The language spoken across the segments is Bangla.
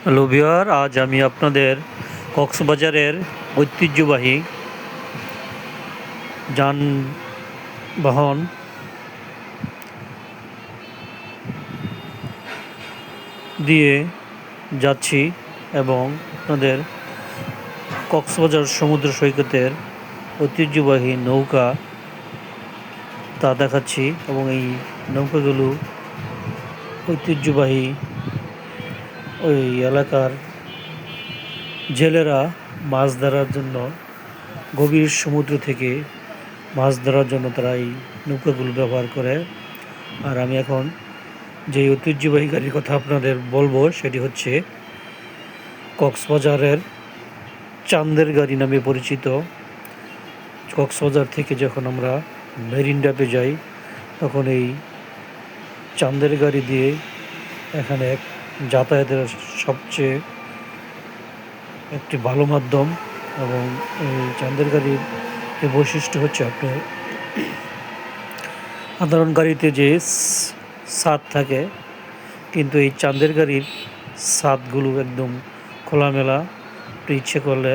হ্যালো ভিউয়ার, আজ আমি আপনাদের কক্সবাজারের ঐতিহ্যবাহী যানবাহন দিয়ে যাচ্ছি এবং আপনাদের কক্সবাজার সমুদ্র সৈকতের ঐতিহ্যবাহী নৌকা তা দেখাচ্ছি এবং এই নৌকাগুলো ঐতিহ্যবাহী ওই এলাকার জেলেরা মাছ ধরার জন্য গভীর সমুদ্র থেকে মাছ ধরার জন্য তারা এই নৌকাগুলো ব্যবহার করে। আর আমি এখন যে ঐতিহ্যবাহী গাড়ির কথা আপনাদের বলবো সেটি হচ্ছে কক্সবাজারের চাঁদের গাড়ি নামে পরিচিত। কক্সবাজার থেকে যখন আমরা মেরিন ড্রাইভে যাই তখন এই চাঁদের গাড়ি দিয়ে এখানে যাতায়াতের সবচেয়ে একটি ভালো মাধ্যম। এবং এই চাঁদের গাড়ির বৈশিষ্ট্য হচ্ছে আপনার সাধারণ গাড়িতে যে ছাদ থাকে, কিন্তু এই চাঁদের গাড়ির ছাদগুলো একদম খোলামেলা। আপনি ইচ্ছে করলে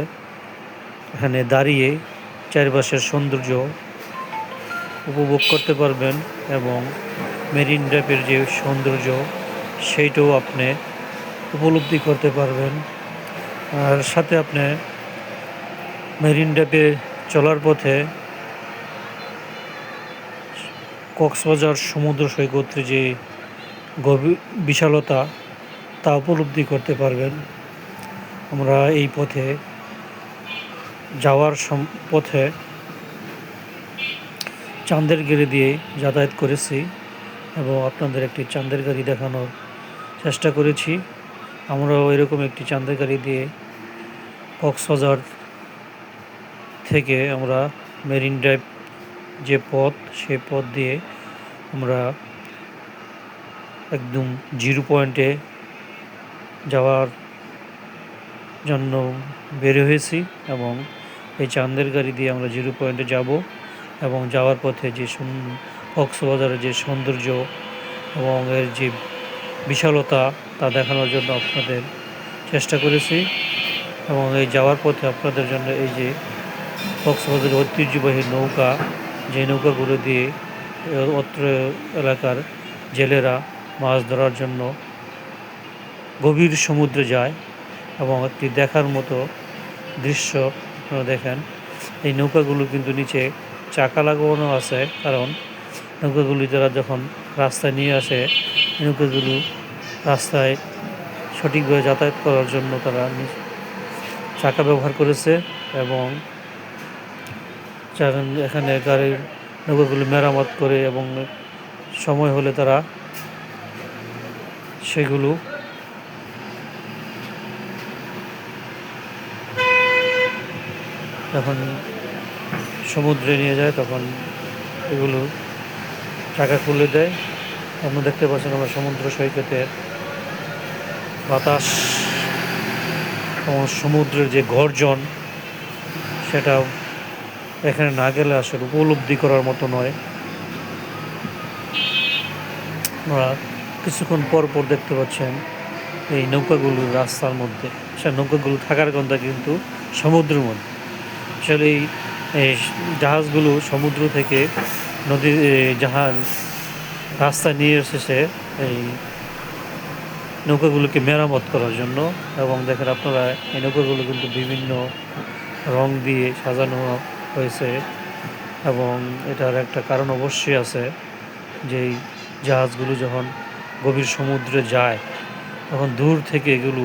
এখানে দাঁড়িয়ে চারপাশের সৌন্দর্য উপভোগ করতে পারবেন এবং মেরিন ড্রাইভের যে সৌন্দর্য সেইটাও আপনি উপলব্ধি করতে পারবেন। আর সাথে আপনি মেরিন ড্রাইভে চলার পথে কক্সবাজার সমুদ্র সৈকতের যে গভীর বিশালতা তা উপলব্ধি করতে পারবেন। আমরা এই পথে যাওয়ার পথে চাঁদের গাড়ি দিয়ে যাতায়াত করেছি এবং আপনাদের একটি চাঁদের গাড়ি দেখানোর চেষ্টা করেছি। আমরাও এরকম একটি চাঁদের গাড়ি দিয়ে কক্সবাজার থেকে আমরা মেরিন ড্রাইভ যে পথ, সে পথ দিয়ে আমরা একদম জিরো পয়েন্টে যাওয়ার জন্য বের হয়েছি এবং এই চাঁদের গাড়ি দিয়ে আমরা জিরো পয়েন্টে যাব এবং যাওয়ার পথে যে কক্সবাজারের যে সৌন্দর্য এবং এর যে বিশালতা তা দেখানোর জন্য আপনাদের চেষ্টা করেছি। এবং এই যাওয়ার পথে আপনাদের জন্য এই যে কক্সবাজারের ঐতিহ্যবাহী নৌকা, যে নৌকাগুলো দিয়ে অত্র এলাকার জেলেরা মাছ ধরার জন্য গভীর সমুদ্রে যায় এবং একটি দেখার মতো দৃশ্য আপনারা দেখেন। এই নৌকাগুলো কিন্তু নিচে চাকা লাগানো আছে, কারণ নৌকাগুলি তারা যখন রাস্তায় নিয়ে আসে, নৌকাগুলো রাস্তায় সঠিকভাবে যাতায়াত করার জন্য তারা চাকা ব্যবহার করেছে এবং এখানে গাড়ির নৌকাগুলো মেরামত করে এবং সময় হলে তারা সেগুলো যখন সমুদ্রে নিয়ে যায় তখন এগুলো চাকা খুলে দেয়। আপনারা দেখতে পাচ্ছেন আমরা সমুদ্র সৈকতের বাতাস এবং সমুদ্রের যে গর্জন, সেটা এখানে না গেলে আসলে উপলব্ধি করার মতো নয়। আপনারা কিছুক্ষণ পর পর দেখতে পাচ্ছেন এই নৌকাগুলো রাস্তার মধ্যে, সে নৌকাগুলো থাকার কথা কিন্তু সমুদ্রের মধ্যে। আসলে এই জাহাজগুলো সমুদ্র থেকে নদী জাহাজ রাস্তায় নিয়ে এসেছে এই নৌকাগুলোকে মেরামত করার জন্য। এবং দেখেন আপনারা এই নৌকাগুলো কিন্তু বিভিন্ন রং দিয়ে সাজানো হয়েছে এবং এটার একটা কারণ অবশ্যই আছে, যে এই জাহাজগুলো যখন গভীর সমুদ্রে যায় তখন দূর থেকে এগুলো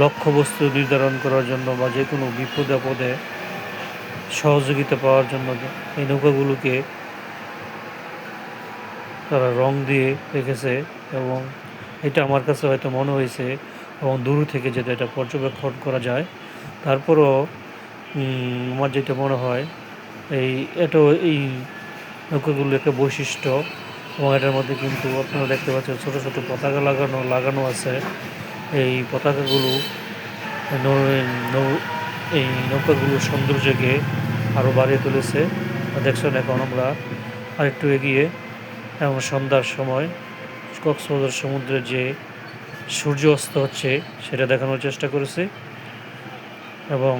লক্ষ্যবস্তু নির্ধারণ করার জন্য বা যে কোনো বিপদে আপদে সহযোগিতা পাওয়ার জন্য এই নৌকাগুলোকে তারা রং দিয়ে রেখেছে। এবং এটা আমার কাছে হয়তো মনে হয়েছে এবং দূর থেকে যেটা এটা পর্যবেক্ষণ করা যায়। তারপরও আমার যেটা মনে হয় এই নৌকাগুলো একটা বৈশিষ্ট্য এবং এটার মধ্যে কিন্তু আপনারা দেখতে পাচ্ছেন ছোটো ছোটো পতাকা লাগানো আছে। এই পতাকাগুলো এই নৌকাগুলোর সৌন্দর্যকে আরও বাড়িয়ে তুলেছে। দেখছেন এখন আমরা আরেকটু এগিয়ে এবং সন্ধ্যার সময় কক্সবাজার সমুদ্রের যে সূর্য অস্ত হচ্ছে সেটা দেখানোর চেষ্টা করেছি এবং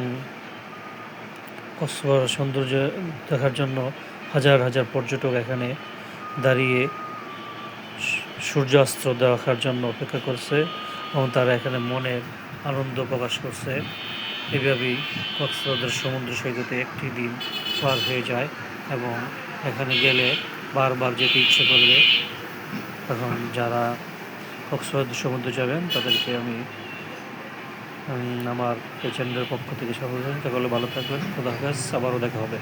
কক্সবাজার সৌন্দর্য দেখার জন্য হাজার হাজার পর্যটক এখানে দাঁড়িয়ে সূর্যাস্ত দেখার জন্য অপেক্ষা করছে এবং তারা এখানে মনের আনন্দ প্রকাশ করছে। এভাবেই কক্সবাজার সমুদ্র সৈকতে একটি দিন পার হয়ে যায় এবং এখানে গেলে বারবার যেতে ইচ্ছে করবে। এখন যারা কক্সবাজার সমুদ্রে যাবেন তাদেরকে আমি আমার এই চ্যানেলের পক্ষ থেকে সকলে ভালো থাকবেন। খোদা হাফেজ, আবারও দেখা হবে।